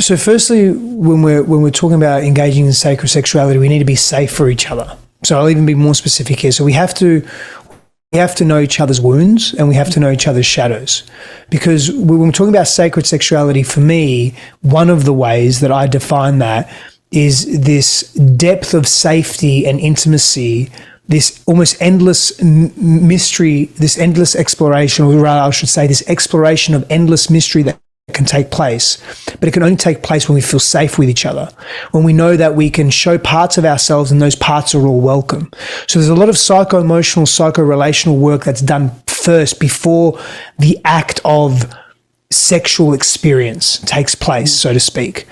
So firstly, when we're talking about engaging in sacred sexuality, we need to be safe for each other. So I'll even be more specific here. So we have to know each other's wounds, and we have to know each other's shadows. Because when we're talking about sacred sexuality, for me, one of the ways that I define that is this depth of safety and intimacy, this almost endless mystery, this endless exploration, or rather I should say this exploration of endless mystery that can take place, but it can only take place when we feel safe with each other, when we know that we can show parts of ourselves and those parts are all welcome. So there's a lot of psycho-emotional, psycho-relational work that's done first before the act of sexual experience takes place, so to speak.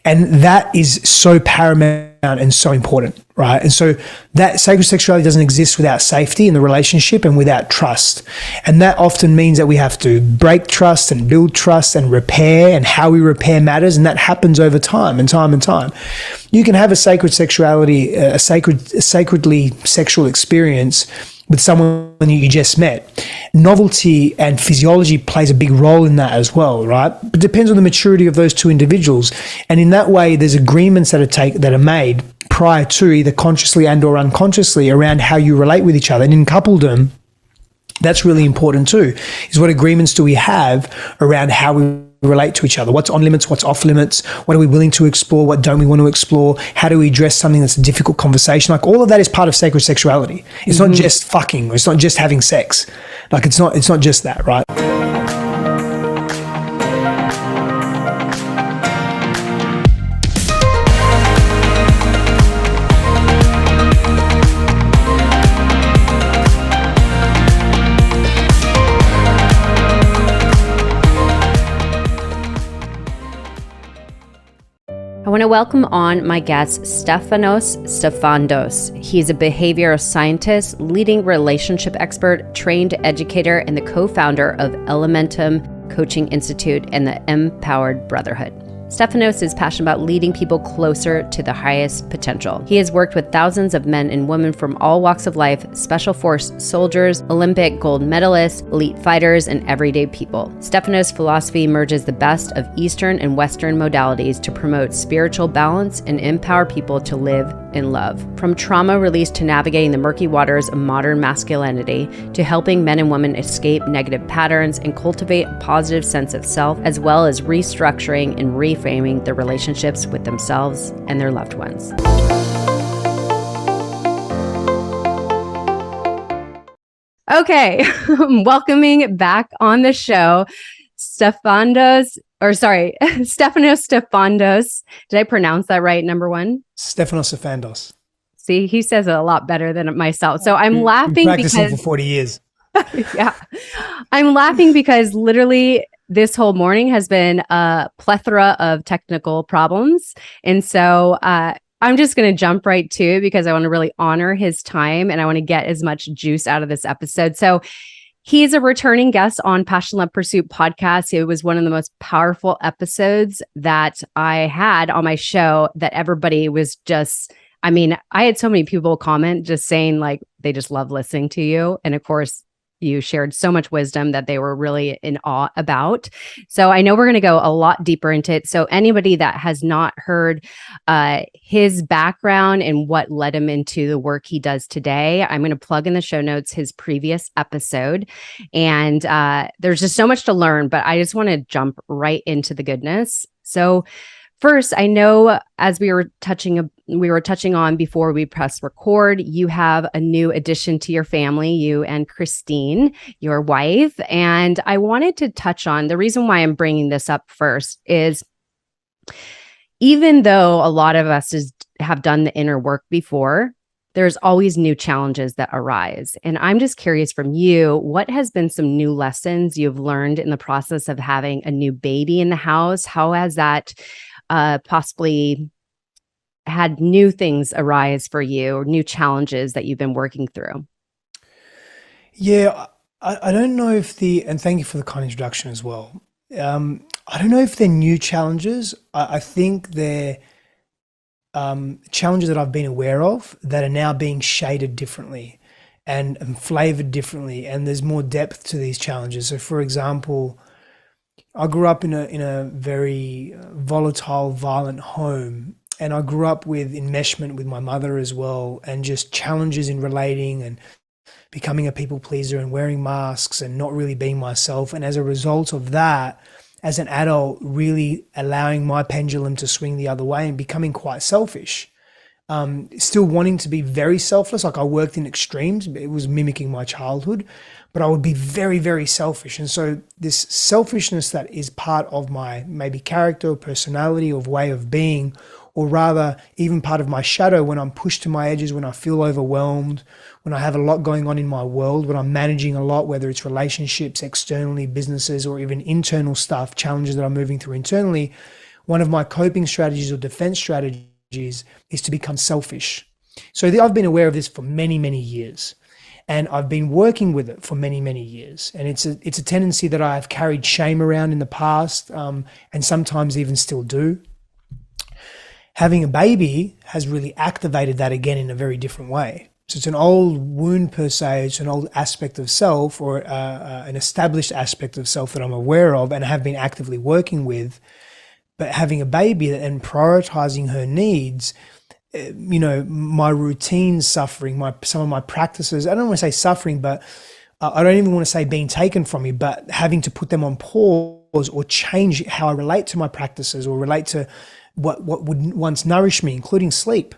And that is so paramount and so important, right? And so that sacred sexuality doesn't exist without safety in the relationship and without trust. And that often means that we have to break trust and build trust and repair, and how we repair matters. And that happens over time and time and time. You can have a sacred sexuality, a sacredly sexual experience with someone you just met. Novelty and physiology plays a big role in that as well, right? But it depends on the maturity of those two individuals. And in that way, there's agreements that are made prior to, either consciously and or unconsciously, around how you relate with each other. And in coupledom, that's really important too, is what agreements do we have around how we relate to each other? What's on limits? What's off limits? What are we willing to explore? What don't we want to explore? How do we address something that's a difficult conversation? Like, all of that is part of sacred sexuality. It's not just fucking, or it's not just having sex. Like, it's not just that, right? I want to welcome on my guest, Stefanos Sifandos. He's a behavioral scientist, leading relationship expert, trained educator, and the co-founder of Elementum Coaching Institute and the MPowered Brotherhood. Stefanos is passionate about leading people closer to the highest potential. He has worked with thousands of men and women from all walks of life, special force soldiers, Olympic gold medalists, elite fighters, and everyday people. Stefanos' philosophy merges the best of Eastern and Western modalities to promote spiritual balance and empower people to live in love. From trauma release to navigating the murky waters of modern masculinity, to helping men and women escape negative patterns and cultivate a positive sense of self, as well as restructuring and reframing their relationships with themselves and their loved ones. Okay, welcoming back on the show, Stefanos Sifandos. Did I pronounce that right, number one? Stefanos Sifandos. See, he says it a lot better than myself. So I'm laughing practicing because for 40 years. Yeah, I'm laughing because literally this whole morning has been a plethora of technical problems. And so I'm just going to jump right to it because I want to really honor his time and I want to get as much juice out of this episode. So he's a returning guest on Passion Love Pursuit podcast. It was one of the most powerful episodes that I had on my show that everybody was just, I mean, I had so many people comment just saying like they just love listening to you. And of course, you shared so much wisdom that they were really in awe about. So I know we're going to go a lot deeper into it. So anybody that has not heard his background and what led him into the work he does today, I'm going to plug in the show notes his previous episode. And there's just so much to learn, but I just want to jump right into the goodness. So first, I know as we were touching on before we press record, you have a new addition to your family, you and Christine, your wife. And I wanted to touch on the reason why I'm bringing this up first is even though a lot of us have done the inner work before, there's always new challenges that arise. And I'm just curious from you, what has been some new lessons you've learned in the process of having a new baby in the house? How has that possibly had new things arise for you or new challenges that you've been working through? Yeah, I don't know if and thank you for the kind introduction as well. I don't know if they're new challenges. I think they're challenges that I've been aware of that are now being shaded differently and flavored differently. And there's more depth to these challenges. So for example, I grew up in a very volatile, violent home, and I grew up with enmeshment with my mother as well, and just challenges in relating and becoming a people pleaser and wearing masks and not really being myself. And as a result of that, as an adult, really allowing my pendulum to swing the other way and becoming quite selfish. Still wanting to be very selfless. Like I worked in extremes, it was mimicking my childhood, but I would be very, very selfish. And so this selfishness that is part of my maybe character or personality or way of being, or rather even part of my shadow when I'm pushed to my edges, when I feel overwhelmed, when I have a lot going on in my world, when I'm managing a lot, whether it's relationships, externally, businesses, or even internal stuff, challenges that I'm moving through internally, one of my coping strategies or defense strategies is to become selfish. So I've been aware of this for many, many years, and I've been working with it for many, many years. And it's a tendency that I've carried shame around in the past, and sometimes even still do. Having a baby has really activated that again in a very different way. So it's an old wound per se, it's an old aspect of self, or an established aspect of self that I'm aware of and have been actively working with. But having a baby and prioritizing her needs, my routines suffering, some of my practices, I don't want to say suffering, but I don't even want to say being taken from me, but having to put them on pause or change how I relate to my practices or relate to what would once nourish me, including sleep.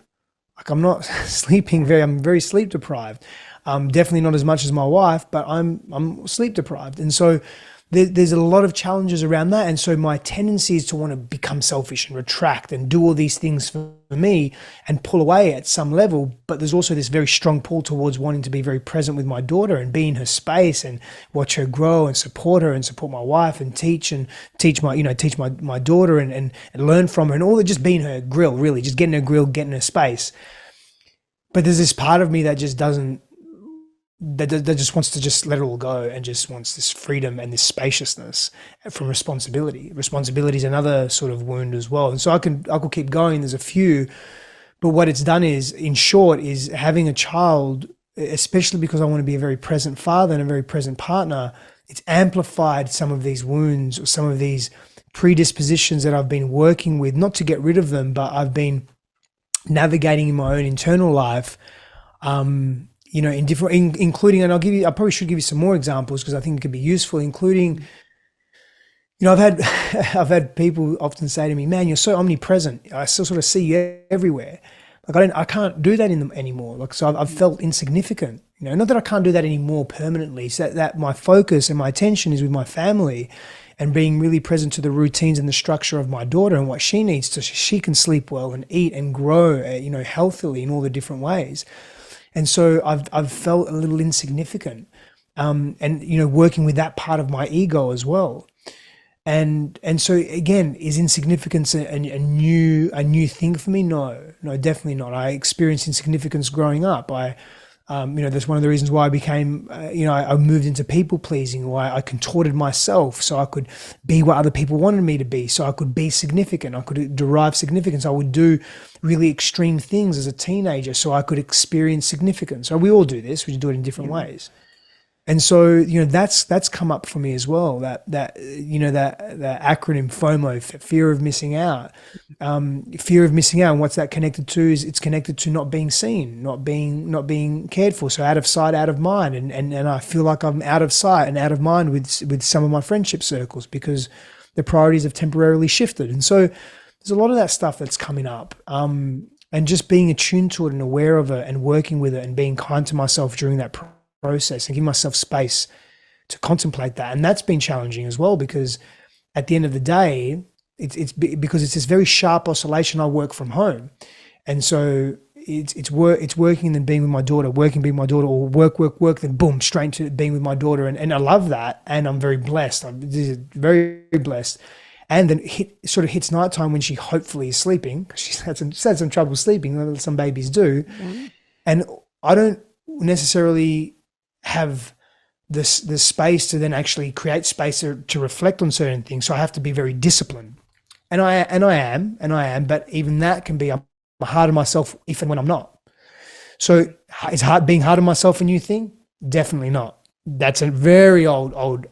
Like I'm not I'm very sleep deprived. Definitely not as much as my wife, but I'm sleep deprived. And so there's a lot of challenges around that. And so my tendency is to want to become selfish and retract and do all these things for me and pull away at some level. But there's also this very strong pull towards wanting to be very present with my daughter and be in her space and watch her grow and support her and support my wife and teach my daughter and learn from her and all that, just be in her grill, really, just get in her grill, get in her space. But there's this part of me that just that just wants to just let it all go and just wants this freedom and this spaciousness from responsibility. Responsibility is another sort of wound as well. And so I could keep going. There's a few, but what it's done is, in short, is having a child, especially because I want to be a very present father and a very present partner, it's amplified some of these wounds or some of these predispositions that I've been working with, not to get rid of them, but I've been navigating in my own internal life, in different, including, and I probably should give you some more examples because I think it could be useful, including, I've had people often say to me, man, you're so omnipresent. I still sort of see you everywhere. Like I can't do that in them anymore. Like, so I've felt insignificant, not that I can't do that anymore permanently. So that my focus and my attention is with my family and being really present to the routines and the structure of my daughter and what she needs so she can sleep well and eat and grow, healthily in all the different ways. And so I've felt a little insignificant, and working with that part of my ego as well, and so again, is insignificance a new thing for me? No, definitely not. I experienced insignificance growing up. That's one of the reasons why I became, I moved into people pleasing, why I contorted myself so I could be what other people wanted me to be, so I could be significant, I could derive significance. I would do really extreme things as a teenager so I could experience significance. So we all do this, we just do it in different ways. And so, that's come up for me as well, that acronym FOMO, fear of missing out. Fear of missing out, and what's that connected to is it's connected to not being seen, not being cared for. So out of sight, out of mind. And I feel like I'm out of sight and out of mind with some of my friendship circles because the priorities have temporarily shifted. And so there's a lot of that stuff that's coming up. And just being attuned to it and aware of it and working with it and being kind to myself during that process and give myself space to contemplate that. And that's been challenging as well, because at the end of the day, it's because it's this very sharp oscillation. I work from home, and so it's working and then being with my daughter, working, being with my daughter, or work, then boom, straight to being with my daughter. And I love that, and I'm very blessed. I'm very blessed. And then sort of hits nighttime when she hopefully is sleeping. She's had some trouble sleeping, some babies do, and I don't necessarily have this space to then actually create space to reflect on certain things. So I have to be very disciplined, and I am. But even that can be, I'm hard on myself if and when I'm not. So is being hard on myself a new thing? Definitely not. That's a very old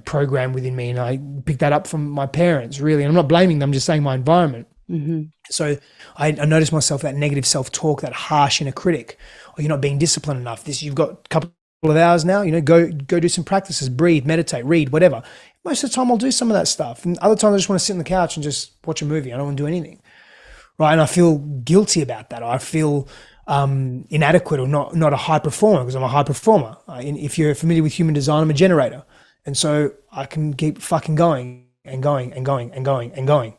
program within me, and I picked that up from my parents, really. And I'm not blaming them, I'm just saying my environment. So I noticed myself, that negative self-talk, that harsh inner critic. Oh, you're not being disciplined enough. You've got a couple of hours now, go do some practices, breathe, meditate, read, whatever. Most of the time I'll do some of that stuff. And other times I just want to sit on the couch and just watch a movie. I don't want to do anything. Right. And I feel guilty about that. I feel inadequate or not a high performer, because I'm a high performer. If you're familiar with human design, I'm a generator. And so I can keep fucking going and going and going and going and going.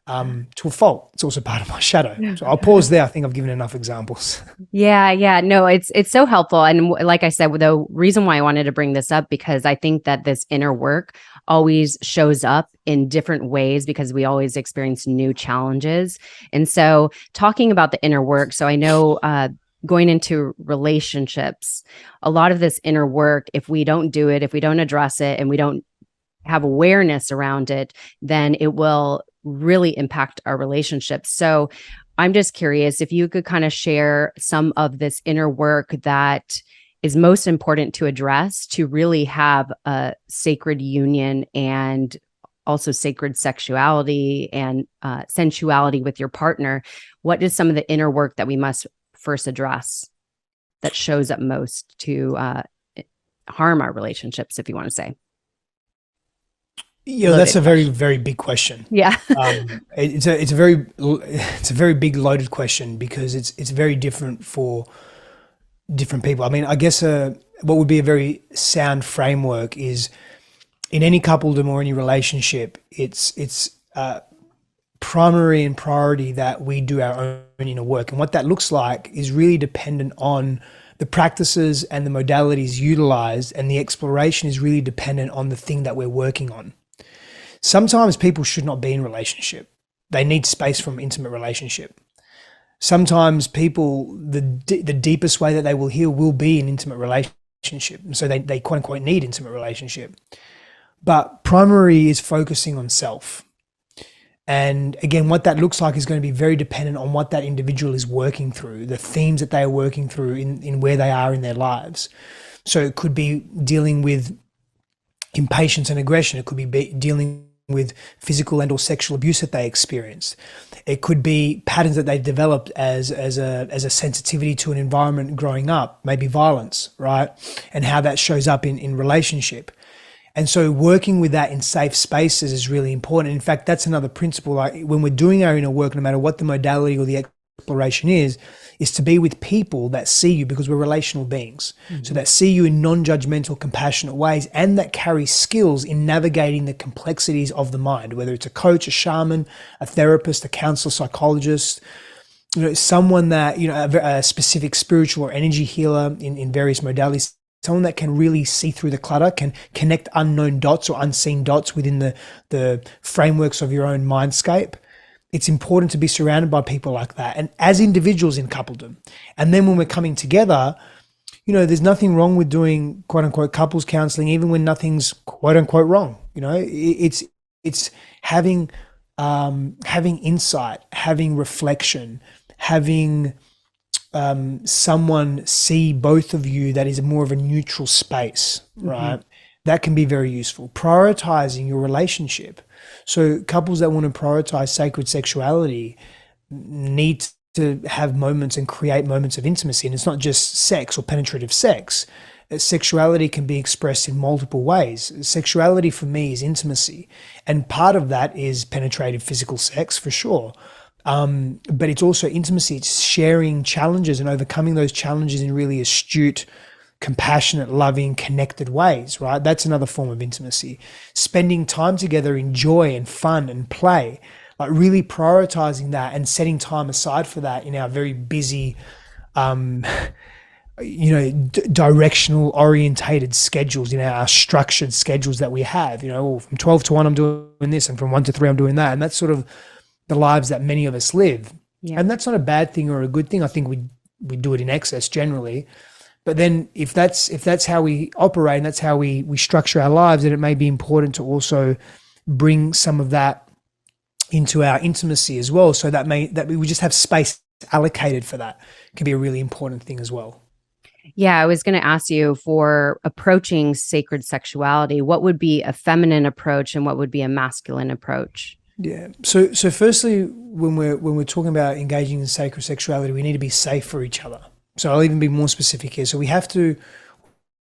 To a fault. It's also part of my shadow. So I'll pause there. I think I've given enough examples. Yeah. No, it's so helpful. And like I said, the reason why I wanted to bring this up, because I think that this inner work always shows up in different ways, because we always experience new challenges. And so talking about the inner work, so I know going into relationships, a lot of this inner work, if we don't do it, if we don't address it, and we don't have awareness around it, then it will really impact our relationships. So I'm just curious if you could kind of share some of this inner work that is most important to address to really have a sacred union, and also sacred sexuality and sensuality with your partner. What is some of the inner work that we must first address that shows up most to harm our relationships, if you want to say? Yeah, that's a very, very big question. Yeah. It's a very big loaded question, because it's very different for different people. I mean, I guess what would be a very sound framework is, in any coupledom or any relationship, it's primary and priority that we do our own inner work. And what that looks like is really dependent on the practices and the modalities utilized, and the exploration is really dependent on the thing that we're working on. Sometimes people should not be in relationship. They need space from intimate relationship. Sometimes people, the deepest way that they will heal will be in intimate relationship. And so they quote unquote need intimate relationship. But primary is focusing on self. And again, what that looks like is going to be very dependent on what that individual is working through, the themes that they are working through in where they are in their lives. So it could be dealing with impatience and aggression. It could be dealing with physical and or sexual abuse that they experienced. It could be patterns that they've developed as a sensitivity to an environment growing up, maybe violence, right? And how that shows up in relationship. And so working with that in safe spaces is really important. In fact, that's another principle. Like when we're doing our inner work, no matter what the modality or the exploration is to be with people that see you, because we're relational beings. Mm-hmm. So that see you in non-judgmental, compassionate ways, and that carry skills in navigating the complexities of the mind, whether it's a coach, a shaman, a therapist, a counselor, psychologist, someone that, a specific spiritual or energy healer in various modalities, someone that can really see through the clutter, can connect unknown dots or unseen dots within the frameworks of your own mindscape. It's important to be surrounded by people like that, and as individuals in coupledom. And then when we're coming together, there's nothing wrong with doing quote unquote couples counseling, even when nothing's quote unquote wrong. It's having insight, having reflection, having someone see both of you that is more of a neutral space, right? Mm-hmm. That can be very useful. Prioritizing your relationship. So couples that want to prioritize sacred sexuality need to have moments and create moments of intimacy. And it's not just sex or penetrative sex. Sexuality can be expressed in multiple ways. Sexuality for me is intimacy. And part of that is penetrative physical sex for sure. But it's also intimacy. It's sharing challenges and overcoming those challenges in really astute, compassionate, loving, connected ways, right? That's another form of intimacy. Spending time together in joy and fun and play, like really prioritizing that and setting time aside for that in our very busy, directional orientated schedules, our structured schedules that we have, from 12 to 1, I'm doing this, and from 1 to 3, I'm doing that. And that's sort of the lives that many of us live. Yeah. And that's not a bad thing or a good thing. I think we do it in excess generally. But then if that's how we operate and that's how we structure our lives, then it may be important to also bring some of that into our intimacy as well. So that we just have space allocated for that. It can be a really important thing as well. Yeah, I was going to ask you, for approaching sacred sexuality, what would be a feminine approach and what would be a masculine approach? Yeah. So firstly, when we're talking about engaging in sacred sexuality, we need to be safe for each other. So I'll even be more specific here. So we have to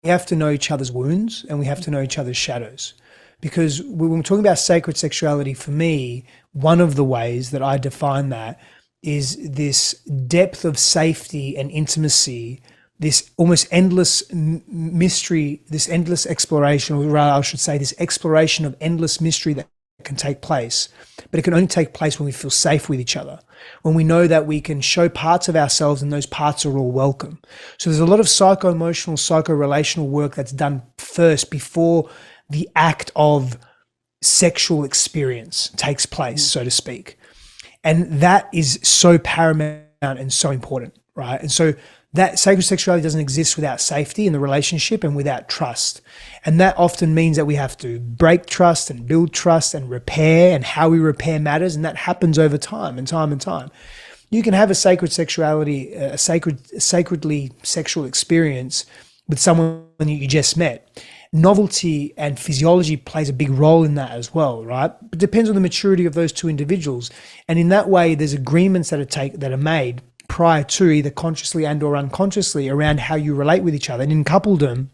know each other's wounds, and we have to know each other's shadows. Because when we're talking about sacred sexuality, for me, one of the ways that I define that is this depth of safety and intimacy, this almost endless mystery, this endless exploration, or rather I should say this exploration of endless mystery that can take place. But it can only take place when we feel safe with each other, when we know that we can show parts of ourselves and those parts are all welcome. So there's a lot of psycho-emotional, psycho-relational work that's done first before the act of sexual experience takes place, so to speak. And that is so paramount and so important, right? And so that sacred sexuality doesn't exist without safety in the relationship and without trust. And that often means that we have to break trust and build trust and repair, and how we repair matters. And that happens over time and time and time. You can have a sacred sexuality, a sacredly sexual experience with someone that you just met. Novelty and physiology plays a big role in that as well, right? It depends on the maturity of those two individuals. And in that way, there's agreements that are made prior to, either consciously and or unconsciously, around how you relate with each other. And in coupledom,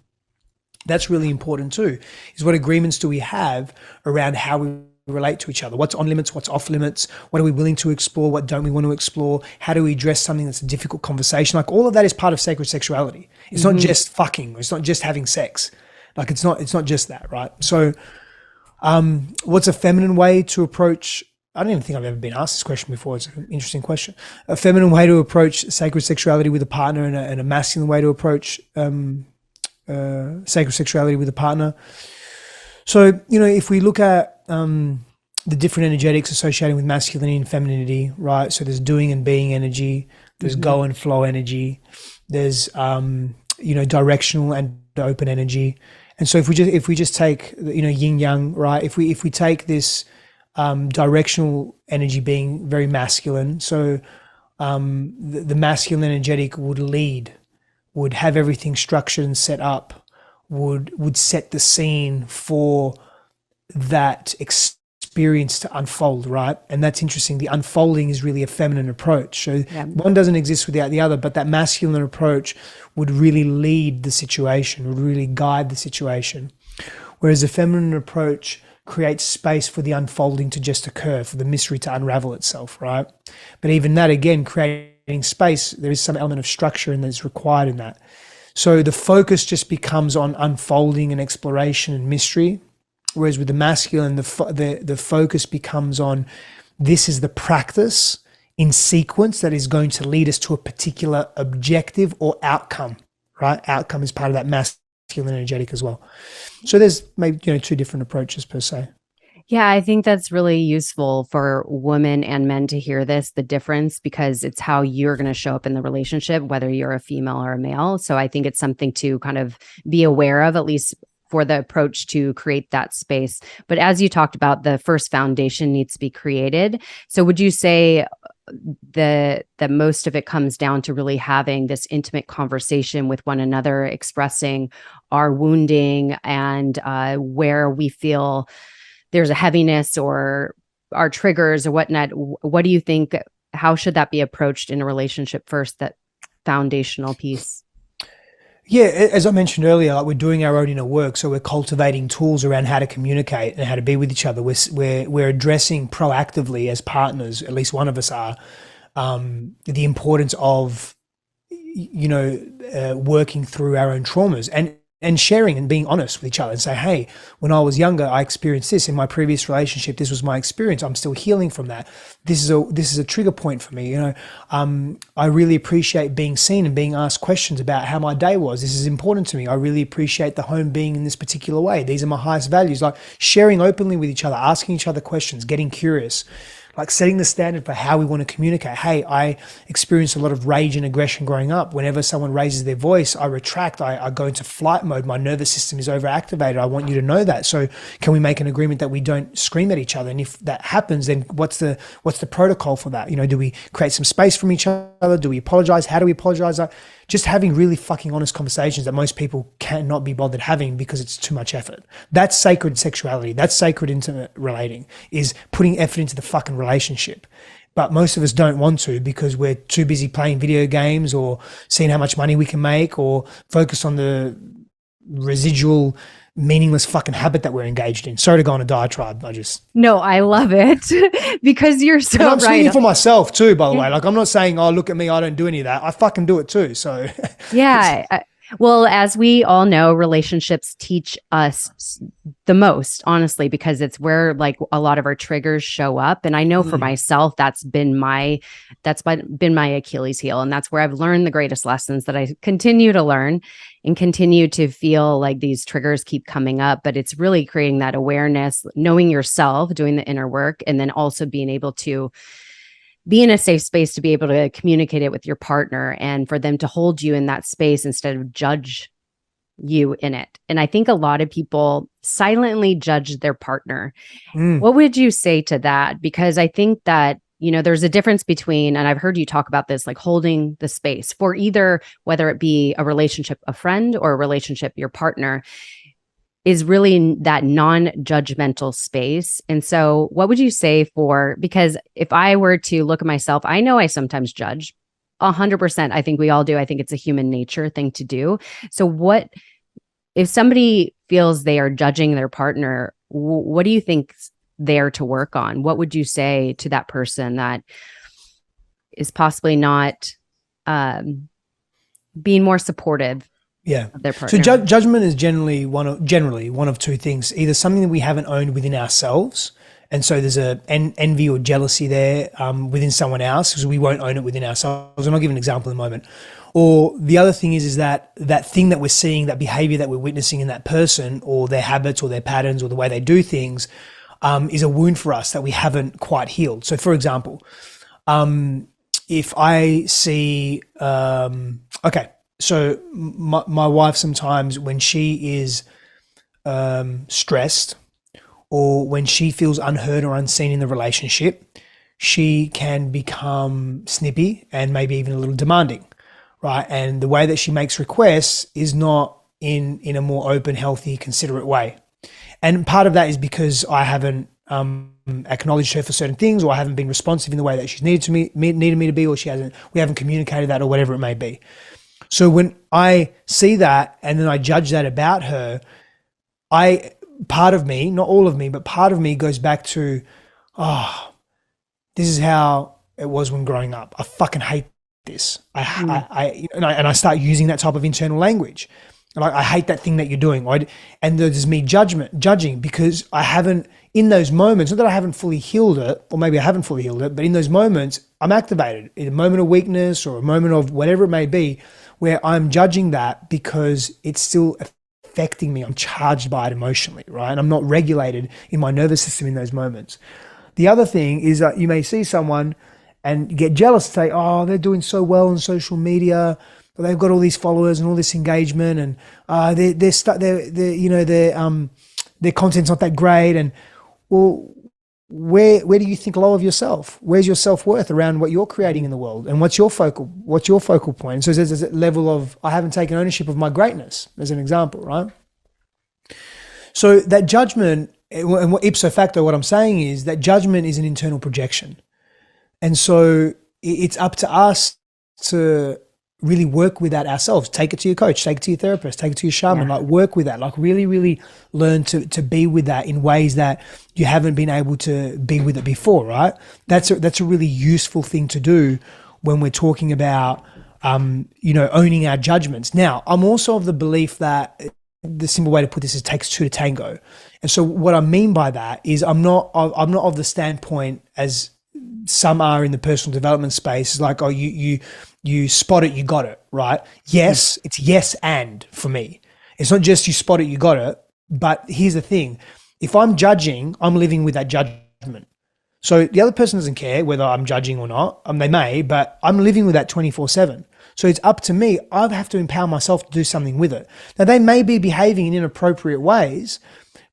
that's really important too, is what agreements do we have around how we relate to each other? What's on limits, what's off limits? What are we willing to explore? What don't we want to explore? How do we address something that's a difficult conversation? Like, all of that is part of sacred sexuality. It's not just fucking, it's not just having sex. Like, it's not just that, right? So what's a feminine way to approach, I don't even think I've ever been asked this question before. It's an interesting question. A feminine way to approach sacred sexuality with a partner, and a masculine way to approach sacred sexuality with a partner. So, if we look at the different energetics associated with masculinity and femininity, right? So there's doing and being energy, there's go and flow energy, there's directional and open energy. And so if we just take yin yang, right? If we take this directional energy being very masculine, so the masculine energetic would lead, would have everything structured and set up, would set the scene for that experience to unfold, right? And that's interesting. The unfolding is really a feminine approach. So one doesn't exist without the other, but that masculine approach would really lead the situation, would really guide the situation. Whereas the feminine approach creates space for the unfolding to just occur, for the mystery to unravel itself, right? But even that, again, creating space, there is some element of structure and that's required in that. So the focus just becomes on unfolding and exploration and mystery. Whereas with the masculine, the focus becomes on, this is the practice in sequence that is going to lead us to a particular objective or outcome, right? Outcome is part of that masculine energetic as well. So there's maybe two different approaches per se. Yeah, I think that's really useful for women and men to hear this, the difference, because it's how you're going to show up in the relationship, whether you're a female or a male. So I think it's something to kind of be aware of, at least for the approach to create that space. But as you talked about, the first foundation needs to be created. So would you say that most of it comes down to really having this intimate conversation with one another, expressing our wounding and where we feel there's a heaviness or our triggers or whatnot? What do you think? How should that be approached in a relationship first, that foundational piece? Yeah, as I mentioned earlier, like, we're doing our own inner work, so we're cultivating tools around how to communicate and how to be with each other. We're addressing proactively as partners, at least one of us are, the importance of working through our own traumas and sharing and being honest with each other and say, hey, when I was younger, I experienced this in my previous relationship. This was my experience. I'm still healing from that. This is a trigger point for me. I really appreciate being seen and being asked questions about how my day was. This is important to me. I really appreciate the home being in this particular way. These are my highest values. Like, sharing openly with each other, asking each other questions, getting curious. like setting the standard for how we want to communicate. Hey, I experienced a lot of rage and aggression growing up. Whenever someone raises their voice, I retract, I go into flight mode. My nervous system is overactivated. I want you to know that. So can we make an agreement that we don't scream at each other? And if that happens, then what's the protocol for that? Do we create some space from each other? Do we apologize? How do we apologize? Just having really fucking honest conversations that most people cannot be bothered having because it's too much effort. That's sacred sexuality. That's sacred intimate relating, is putting effort into the fucking relationship. But most of us don't want to because we're too busy playing video games or seeing how much money we can make or focus on the residual meaningless fucking habit that we're engaged in. Sorry to go on a diatribe. No, I love it because you're so right. I'm speaking for myself too, by the way. Like, I'm not saying, oh, look at me, I don't do any of that. I fucking do it too. So yeah. Well, as we all know, relationships teach us the most, honestly, because it's where like a lot of our triggers show up. And I know for myself, that's been my Achilles heel. And that's where I've learned the greatest lessons that I continue to learn and continue to feel like these triggers keep coming up. But it's really creating that awareness, knowing yourself, doing the inner work, and then also being able to be in a safe space to be able to communicate it with your partner and for them to hold you in that space instead of judge you in it. And I think a lot of people silently judge their partner. What would you say to that? Because I think that, there's a difference between, and I've heard you talk about this, like holding the space for either, whether it be a relationship, a friend, or a relationship, your partner, is really that non-judgmental space. And so what would you say because if I were to look at myself, I know I sometimes judge 100%. I think we all do. I think it's a human nature thing to do. So what, if somebody feels they are judging their partner, what do you think they're to work on? What would you say to that person that is possibly not being more supportive? Yeah. So judgment is generally one of two things: either something that we haven't owned within ourselves, and so there's a envy or jealousy there within someone else because we won't own it within ourselves. And I'll give an example in a moment. Or the other thing is that thing that we're seeing, that behavior that we're witnessing in that person, or their habits or their patterns or the way they do things, is a wound for us that we haven't quite healed. So, for example, if I see, so my wife sometimes when she is stressed or when she feels unheard or unseen in the relationship, she can become snippy and maybe even a little demanding, right? And the way that she makes requests is not in a more open, healthy, considerate way. And part of that is because I haven't acknowledged her for certain things, or I haven't been responsive in the way that she's needed me to be, or we haven't communicated that, or whatever it may be. So when I see that and then I judge that about her, part of me, not all of me, but part of me goes back to, this is how it was when growing up. I fucking hate this. And I start using that type of internal language. Like, I hate that thing that you're doing. And there's me judging because I haven't, in those moments, not that I haven't fully healed it, or maybe I haven't fully healed it, but in those moments, I'm activated in a moment of weakness or a moment of whatever it may be, where I'm judging that because it's still affecting me. I'm charged by it emotionally, right? And I'm not regulated in my nervous system in those moments. The other thing is that you may see someone and get jealous, say, oh, they're doing so well on social media, but they've got all these followers and all this engagement, and their content's not that great. And well, where do you think low of yourself? Where's your self-worth around what you're creating in the world? And what's your focal point? So there's a level of, I haven't taken ownership of my greatness, as an example, right? So that judgment, and ipso facto, what I'm saying is that judgment is an internal projection. And so it's up to us to really work with that ourselves. Take it to your coach, take it to your therapist, take it to your shaman, like work with that, like really, really learn to be with that in ways that you haven't been able to be with it before, right? That's a really useful thing to do when we're talking about, owning our judgments. Now, I'm also of the belief that the simple way to put this is it takes two to tango. And so what I mean by that is I'm not of the standpoint as some are in the personal development space, like, oh, you spot it, you got it, right? Yes, it's yes and for me. It's not just you spot it, you got it. But here's the thing. If I'm judging, I'm living with that judgment. So the other person doesn't care whether I'm judging or not. They may, but I'm living with that 24/7. So it's up to me. I have to empower myself to do something with it. Now, they may be behaving in inappropriate ways,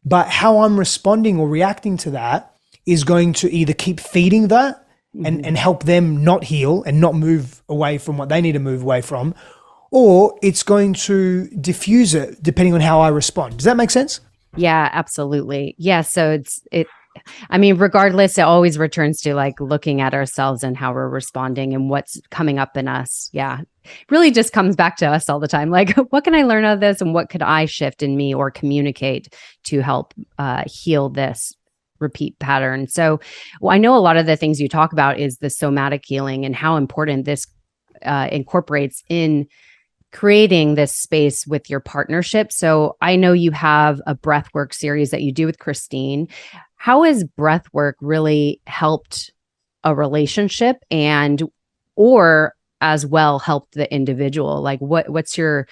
but how I'm responding or reacting to that is going to either keep feeding that and help them not heal and not move away from what they need to move away from, or it's going to diffuse it depending on how I respond. Does that make sense? Yeah, absolutely. Yeah. So I mean, regardless, it always returns to like looking at ourselves and how we're responding and what's coming up in us. Yeah. Really just comes back to us all the time. Like, what can I learn out of this and what could I shift in me or communicate to help heal this repeat pattern? So I know a lot of the things you talk about is the somatic healing and how important this incorporates in creating this space with your partnership. So I know you have a breathwork series that you do with Christine. How has breathwork really helped a relationship or as well helped the individual? Like what's your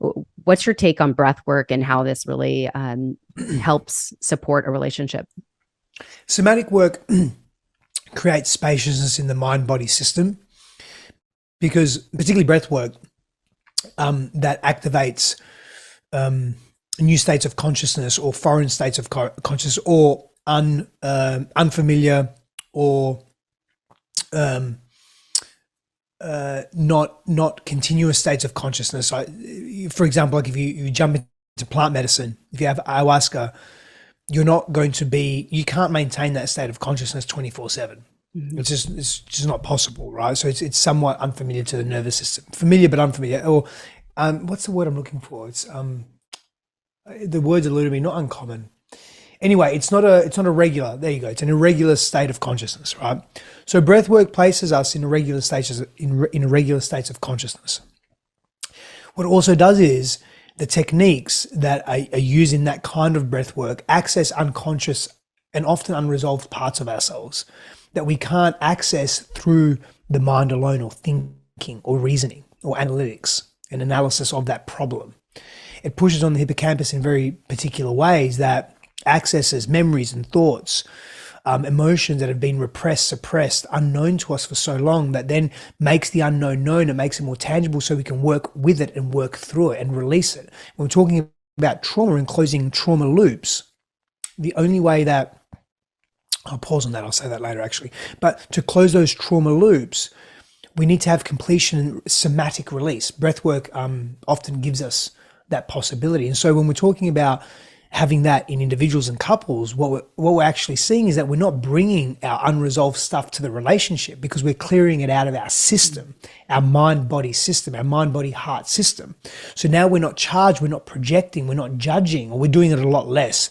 take on breathwork and how this really helps support a relationship? Somatic work creates spaciousness in the mind-body system, because particularly breath work that activates new states of consciousness or foreign states of consciousness or unfamiliar or not continuous states of consciousness. For example, like if you jump into plant medicine, if you have ayahuasca, you can't maintain that state of consciousness 24/7. It's just not possible, right? So it's somewhat unfamiliar to the nervous system, familiar but unfamiliar. Or what's the word I'm looking for? It's the words eluded me. Not uncommon. Anyway, it's not a regular. There you go. It's an irregular state of consciousness, right? So breath work places us in irregular states of consciousness. What it also does is the techniques that are used in that kind of breath work access unconscious and often unresolved parts of ourselves that we can't access through the mind alone, or thinking or reasoning or analytics and analysis of that problem. It pushes on the hippocampus in very particular ways that accesses memories and thoughts, emotions that have been repressed, suppressed, unknown to us for so long, that then makes the unknown known. It makes it more tangible so we can work with it and work through it and release it. When we're talking about trauma and closing trauma loops, the only way that, I'll pause on that, I'll say that later actually, but to close those trauma loops, we need to have completion and somatic release. Breathwork often gives us that possibility. And so when we're talking about having that in individuals and couples, what we're actually seeing is that we're not bringing our unresolved stuff to the relationship, because we're clearing it out of our system, our mind-body system, our mind-body-heart system. So now we're not charged, we're not projecting, we're not judging, or we're doing it a lot less.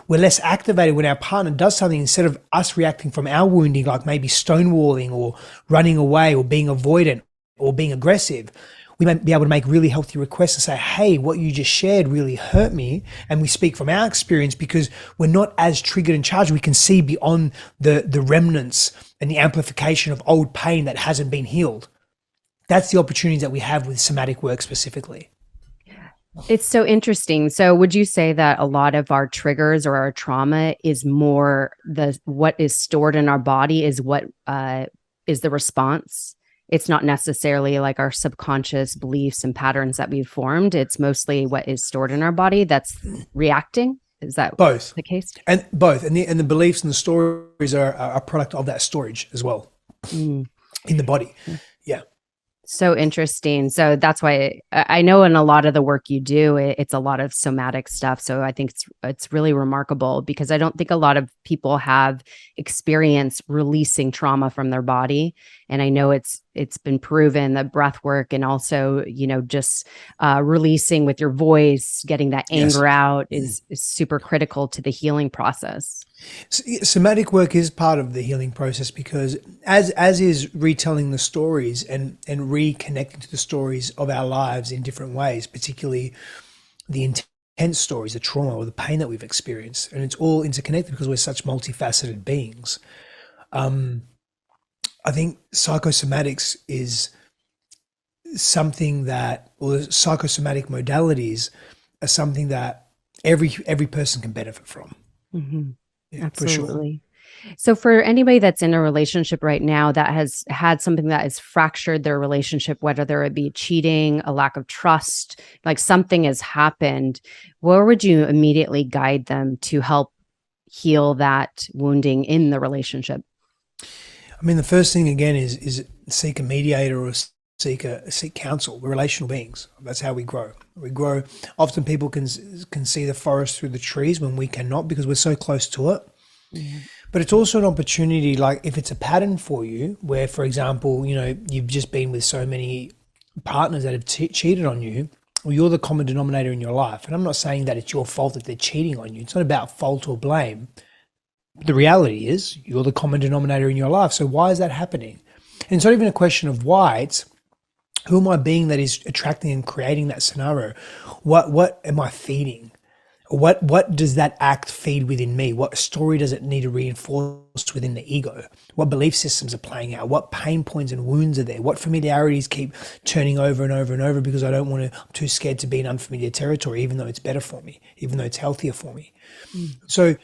We're less activated when our partner does something. Instead of us reacting from our wounding, like maybe stonewalling or running away or being avoidant or being aggressive, we might be able to make really healthy requests and say, hey, what you just shared really hurt me. And we speak from our experience because we're not as triggered and charged. We can see beyond the remnants and the amplification of old pain that hasn't been healed. That's the opportunities that we have with somatic work specifically. It's so interesting. So would you say that a lot of our triggers or our trauma is more what is stored in our body is what is the response? It's not necessarily like our subconscious beliefs and patterns that we've formed. It's mostly what is stored in our body that's reacting. Is that both the case? And both, and the beliefs and the stories are a product of that storage as well in the body. Yeah. So interesting. So that's why I know in a lot of the work you do, it's a lot of somatic stuff. So I think it's really remarkable, because I don't think a lot of people have experience releasing trauma from their body. And I know it's been proven that breath work and also, just releasing with your voice, getting that anger out is super critical to the healing process. Somatic work is part of the healing process, because as is retelling the stories and reconnecting to the stories of our lives in different ways, particularly the intense stories, the trauma or the pain that we've experienced. And it's all interconnected because we're such multifaceted beings. I think psychosomatics is something that, or psychosomatic modalities are something that every person can benefit from. Mm-hmm. Yeah, Absolutely. for sure. So for anybody that's in a relationship right now that has had something that has fractured their relationship, whether it be cheating, a lack of trust, like something has happened, where would you immediately guide them to help heal that wounding in the relationship? I mean, the first thing again is seek a mediator or seek counsel. We're relational beings. That's how we grow. We grow. Often people can see the forest through the trees when we cannot, because we're so close to it. Yeah. But it's also an opportunity, like if it's a pattern for you where, for example, you've just been with so many partners that have cheated on you, or you're the common denominator in your life. And I'm not saying that it's your fault that they're cheating on you. It's not about fault or blame. The reality is you're the common denominator in your life. So why is that happening? And it's not even a question of why. It's who am I being that is attracting and creating that scenario? What am I feeding? What does that act feed within me? What story does it need to reinforce within the ego? What belief systems are playing out? What pain points and wounds are there? What familiarities keep turning over and over and over because I don't want to, I'm too scared to be in unfamiliar territory, even though it's better for me, even though it's healthier for me. So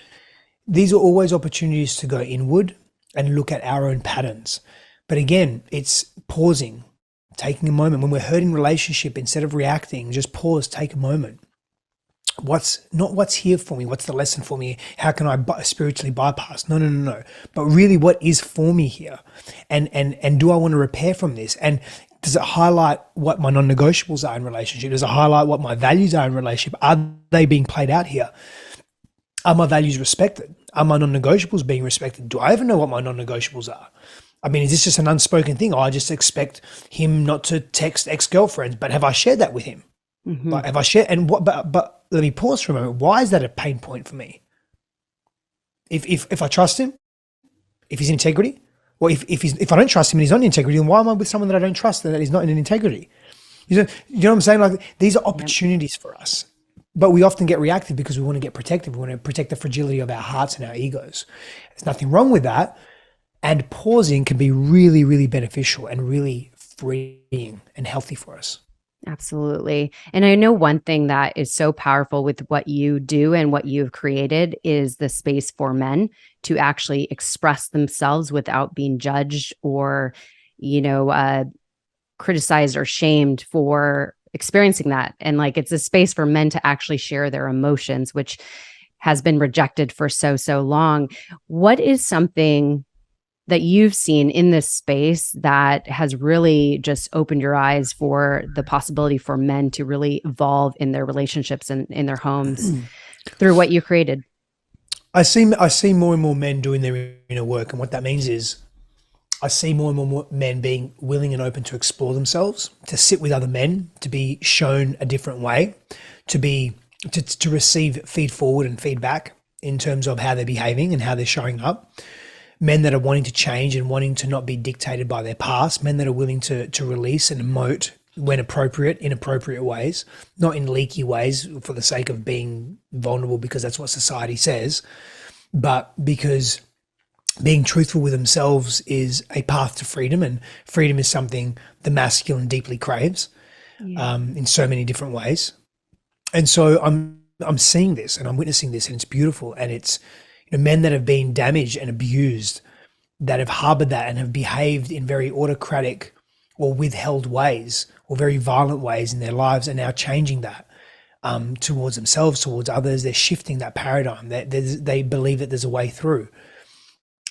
these are always opportunities to go inward and look at our own patterns. But again, it's pausing, taking a moment. When we're hurt in relationship, instead of reacting, just pause, take a moment. What's here for me? What's the lesson for me? How can I spiritually bypass? No. But really, what is for me here? And do I want to repair from this? And does it highlight what my non-negotiables are in relationship? Does it highlight what my values are in relationship? Are they being played out here? Are my values respected? Are my non-negotiables being respected? Do I even know what my non-negotiables are? I mean, is this just an unspoken thing? I just expect him not to text ex-girlfriends, but have I shared that with him? Mm-hmm. Like, have I shared? And but let me pause for a moment. Why is that a pain point for me? If I trust him, if he's in integrity, or if I don't trust him and he's not in integrity, then why am I with someone that I don't trust that is not in integrity? You know what I'm saying? Like, these are opportunities for us. But we often get reactive because we want to get protective. We want to protect the fragility of our hearts and our egos. There's nothing wrong with that. And pausing can be really, really beneficial and really freeing and healthy for us. Absolutely. And I know one thing that is so powerful with what you do and what you've created is the space for men to actually express themselves without being judged or, criticized or shamed for experiencing that. And like, it's a space for men to actually share their emotions, which has been rejected for so long. What is something that you've seen in this space that has really just opened your eyes for the possibility for men to really evolve in their relationships and in their homes through what you created? I see more and more men doing their inner work. And what that means is I see more and more men being willing and open to explore themselves, to sit with other men, to be shown a different way, to receive feed forward and feedback in terms of how they're behaving and how they're showing up. Men that are wanting to change and wanting to not be dictated by their past, men that are willing to release and emote when appropriate, in appropriate ways, not in leaky ways for the sake of being vulnerable because that's what society says, but because being truthful with themselves is a path to freedom, and freedom is something the masculine deeply craves in so many different ways. And so I'm seeing this and I'm witnessing this, and it's beautiful, and it's men that have been damaged and abused, that have harbored that and have behaved in very autocratic or withheld ways or very violent ways in their lives, are now changing that towards themselves, towards others. They're shifting that paradigm. They believe that there's a way through.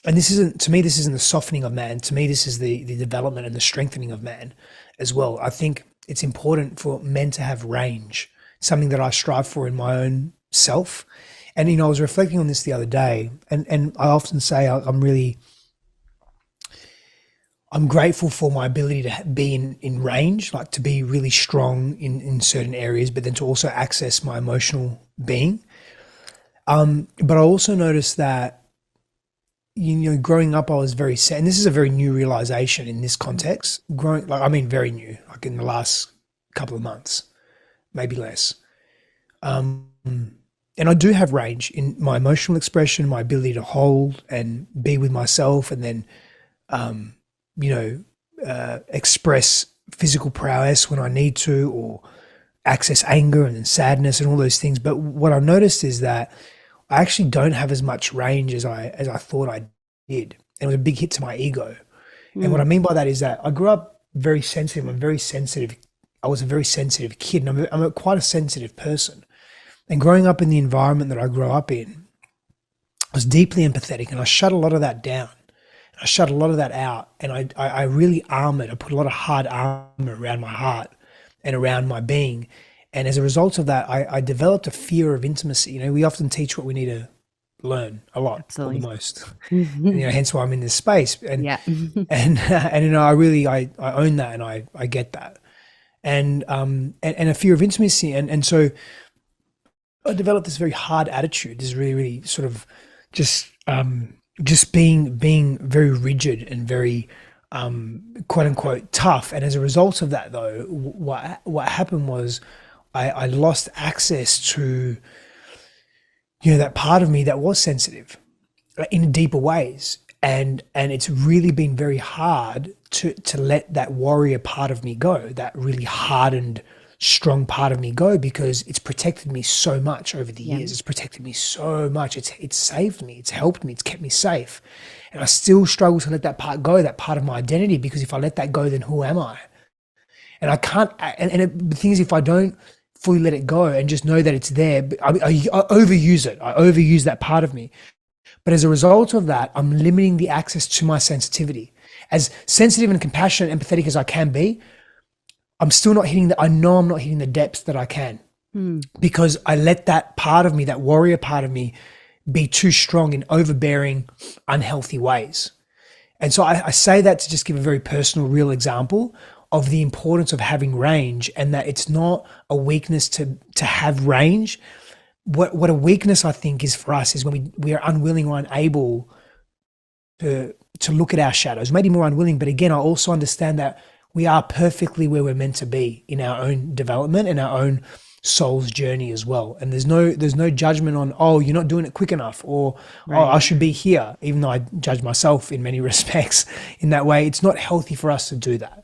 And this isn't the softening of man. To me, this is the development and the strengthening of man as well. I think it's important for men to have range, something that I strive for in my own self. And, I was reflecting on this the other day, and I often say I'm grateful for my ability to be in range, like to be really strong in certain areas, but then to also access my emotional being. But I also noticed that, growing up, I was very sad, and this is a very new realization in this context. Very new, like in the last couple of months, maybe less. And I do have range in my emotional expression, my ability to hold and be with myself, and then, express physical prowess when I need to, or access anger and then sadness and all those things. But what I've noticed is that I actually don't have as much range as I thought I did. And it was a big hit to my ego. And what I Mm. mean by that is that I grew up very sensitive. I was a very sensitive kid, and quite a sensitive person. And growing up in the environment that I grew up in, I was deeply empathetic, and I shut a lot of that down. I shut a lot of that out, and I really armored. I put a lot of hard armor around my heart and around my being. And as a result of that, I developed a fear of intimacy. You know, we often teach what we need to learn a lot, or the Absolutely. most. And, you know, hence why I'm in this space. And Yeah. and you know, I own that, and I get that. And a fear of intimacy, and so I developed this very hard attitude, this really, really sort of just being very rigid and very quote unquote tough. And as a result of that, though, what happened was I lost access to, you know, that part of me that was sensitive in deeper ways. And it's really been very hard to let that warrior part of me go, that really hardened, strong part of me go, because it's protected me so much over the Yeah. years. It's protected me so much. It's saved me. It's helped me. It's kept me safe. And I still struggle to let that part go, that part of my identity, because if I let that go, then who am I? And I can't. The thing is, if I don't fully let it go and just know that it's there, I overuse it. I overuse that part of me. But as a result of that, I'm limiting the access to my sensitivity. As sensitive and compassionate and empathetic as I can be, I'm still not hitting I know I'm not hitting the depths that I can, because I let that part of me, that warrior part of me, be too strong in overbearing, unhealthy ways. And so I say that to just give a very personal, real example of the importance of having range, and that it's not a weakness to have range. What a weakness, I think, is for us is when we are unwilling or unable to look at our shadows. Maybe more unwilling, but again, I also understand that we are perfectly where we're meant to be in our own development and our own soul's journey as well. And there's no judgment on, oh, you're not doing it quick enough, or oh, I should be here, even though I judge myself in many respects in that way. It's not healthy for us to do that.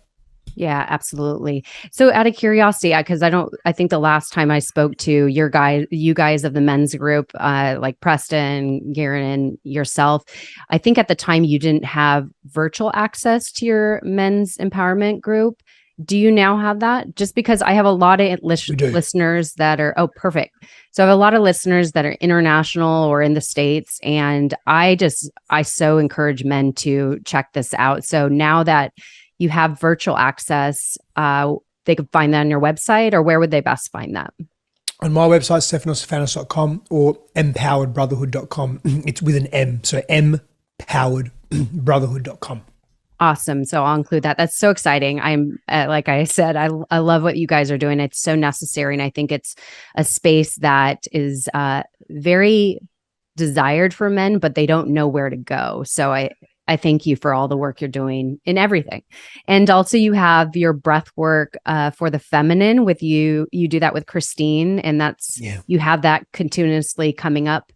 Yeah, absolutely. So out of curiosity, because I think the last time I spoke to you guys of the men's group, like Preston, Garen, and yourself, I think at the time you didn't have virtual access to your men's empowerment group. Do you now have that? Just because I have a lot of listeners that are, oh, perfect. So I have a lot of listeners that are international or in the States, and I so encourage men to check this out. So now that you have virtual access, they could find that on your website, or where would they best find that? On my website, stefanosifandos.com or MPoweredBrotherhood.com. It's with an M, so MPoweredBrotherhood.com. Awesome. So I'll include that. That's so exciting. I'm like I said, I love what you guys are doing. It's so necessary. And I think it's a space that is very desired for men, but they don't know where to go. So I thank you for all the work you're doing in everything. And also you have your breath work for the feminine with you. You do that with Christine, and you have that continuously coming up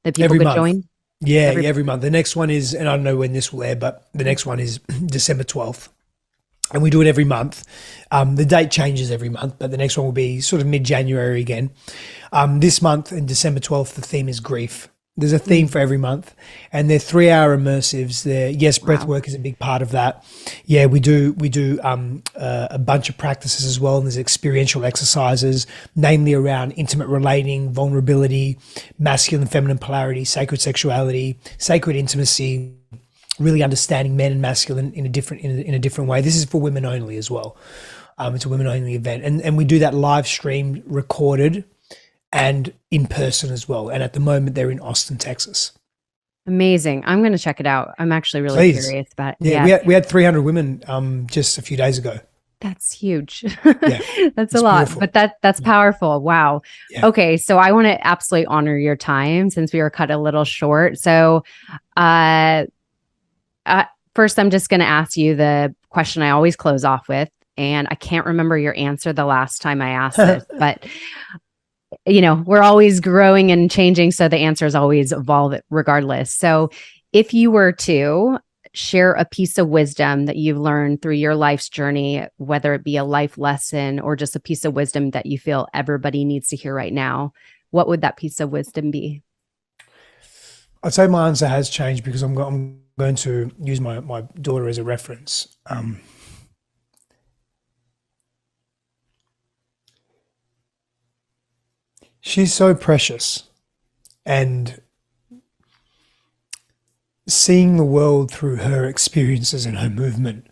that people could join. Yeah, every month. The next one is, and I don't know when this will air, but the next one is December 12th. And we do it every month. The date changes every month, but the next one will be sort of mid-January again. This month, in December 12th, the theme is grief. There's a theme for every month, and they're 3-hour immersives. Breath work is a big part of that. Yeah, we do a bunch of practices as well, and there's experiential exercises, namely around intimate relating, vulnerability, masculine, feminine polarity, sacred sexuality, sacred intimacy, really understanding men and masculine in a different way. This is for women only as well. It's a women only event, and we do that live streamed, recorded, and in person as well. And at the moment, they're in Austin, Texas. Amazing. I'm going to check it out. I'm actually really curious about it. Yeah. We had 300 women just a few days ago. That's huge. Yeah, that's a lot, beautiful. but that's powerful. Wow. Yeah. Okay. So I want to absolutely honor your time since we were cut a little short. So first, I'm just going to ask you the question I always close off with, and I can't remember your answer the last time I asked it, but we're always growing and changing. So the answers always evolve regardless. So if you were to share a piece of wisdom that you've learned through your life's journey, whether it be a life lesson or just a piece of wisdom that you feel everybody needs to hear right now, what would that piece of wisdom be? I'd say my answer has changed because I'm going to use my daughter as a reference. She's so precious, and seeing the world through her experiences and her movement,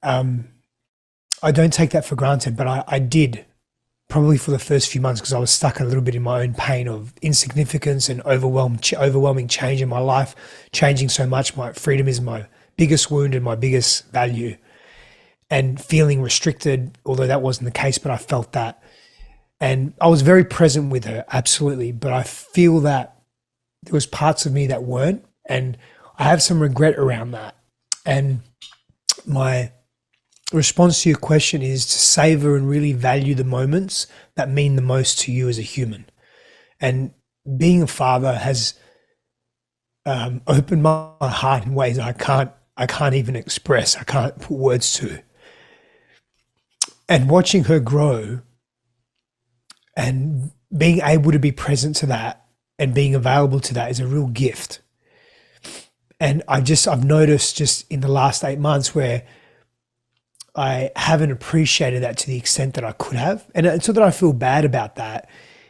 I don't take that for granted, but I did probably for the first few months, because I was stuck a little bit in my own pain of insignificance and overwhelming change in my life, changing so much. My freedom is my biggest wound and my biggest value, and feeling restricted, although that wasn't the case, but I felt that. And I was very present with her, absolutely. But I feel that there was parts of me that weren't, and I have some regret around that. And my response to your question is to savor and really value the moments that mean the most to you as a human. And being a father has opened my heart in ways I can't even express. I can't put words to. And watching her grow and being able to be present to that and being available to that is a real gift. And I've noticed just in the last 8 months where I haven't appreciated that to the extent that I could have. And it's not that I feel bad about that.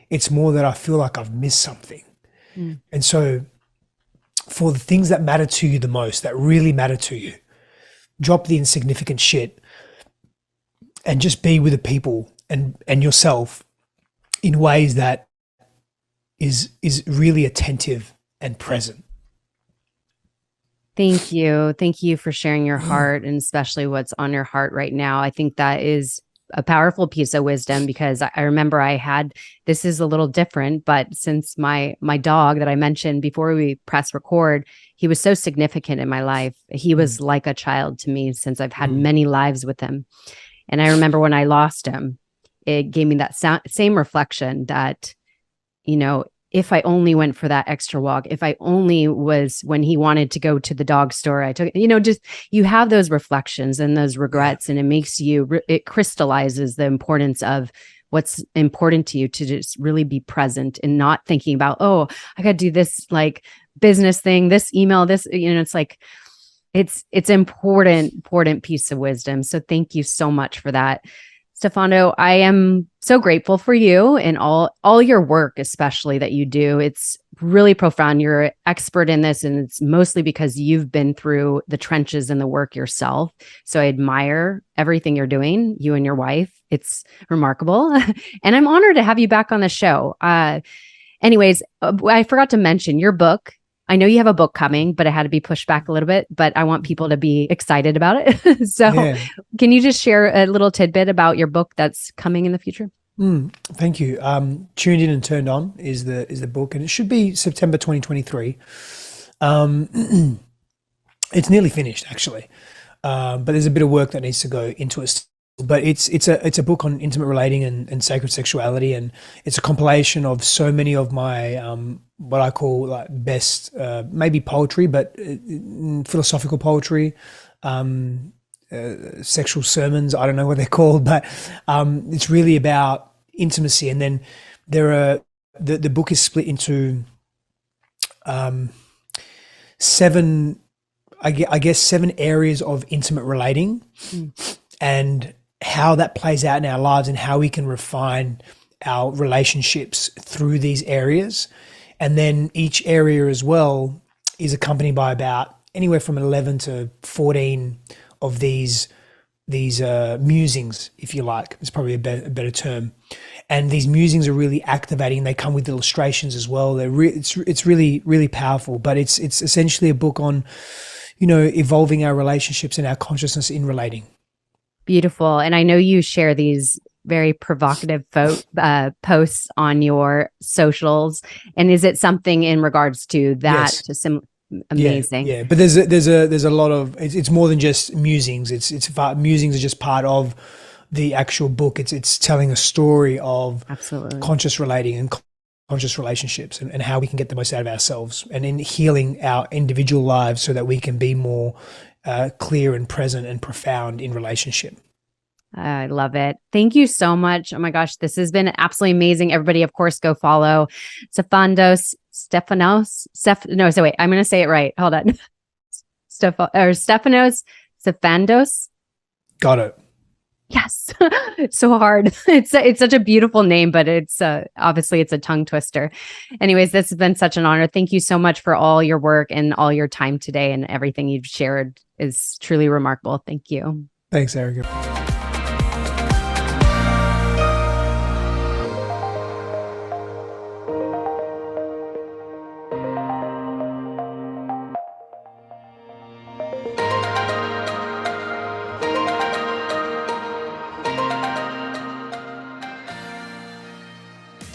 It's more that I feel like I've missed something. And so for the things that matter to you the most, that really matter to you, drop the insignificant shit and just be with the people and yourself in ways that is really attentive and present. Thank you. Thank you for sharing your heart, and especially what's on your heart right now. I think that is a powerful piece of wisdom, because I remember this is a little different, but since my dog that I mentioned before we press record, he was so significant in my life. He was like a child to me, since I've had many lives with him. And I remember when I lost him, it gave me that same reflection that, if I only went for that extra walk, if I only was, when he wanted to go to the dog store, I took, just, you have those reflections and those regrets, and it makes it crystallizes the importance of what's important to you, to just really be present and not thinking about, oh, I got to do this like business thing, this email, this, it's like, it's important piece of wisdom. So thank you so much for that. Stefano, I am so grateful for you and all your work, especially that you do. It's really profound. You're an expert in this, and it's mostly because you've been through the trenches and the work yourself. So I admire everything you're doing, you and your wife. It's remarkable. And I'm honored to have you back on the show. Anyways, I forgot to mention your book. I know you have a book coming, but it had to be pushed back a little bit, but I want people to be excited about it. So Can you just share a little tidbit about your book that's coming in the future? Thank you. Tuned In and Turned On is the book, and it should be September 2023. It's nearly finished, actually, but there's a bit of work that needs to go into it. But it's a book on intimate relating and sacred sexuality, and it's a compilation of so many of my what I call like best maybe poetry, but philosophical poetry, sexual sermons. I don't know what they're called, but it's really about intimacy. And then the book is split into 7 areas of intimate relating, and how that plays out in our lives and how we can refine our relationships through these areas. And then each area as well is accompanied by about anywhere from 11 to 14 of these musings, if you like. It's probably a better term. And these musings are really activating. They come with illustrations as well. It's really, really powerful. But it's essentially a book on, evolving our relationships and our consciousness in relating. Beautiful. And I know you share these very provocative posts on your socials. And is it something in regards to that? Yes. Amazing. Yeah. But there's a lot of, it's more than just musings. Musings are just part of the actual book. It's telling a story of absolutely conscious relating and conscious relationships, and how we can get the most out of ourselves, and in healing our individual lives so that we can be more clear and present and profound in relationship. I love it. Thank you so much. Oh my gosh, this has been absolutely amazing. Everybody, of course, go follow Stefanos. I'm going to say it right. Hold on. Stefanos Sifandos. Got it. Yes. So hard. It's such a beautiful name, but it's obviously it's a tongue twister. Anyways, this has been such an honor. Thank you so much for all your work and all your time today, and everything you've shared is truly remarkable. Thank you. Thanks, Erica.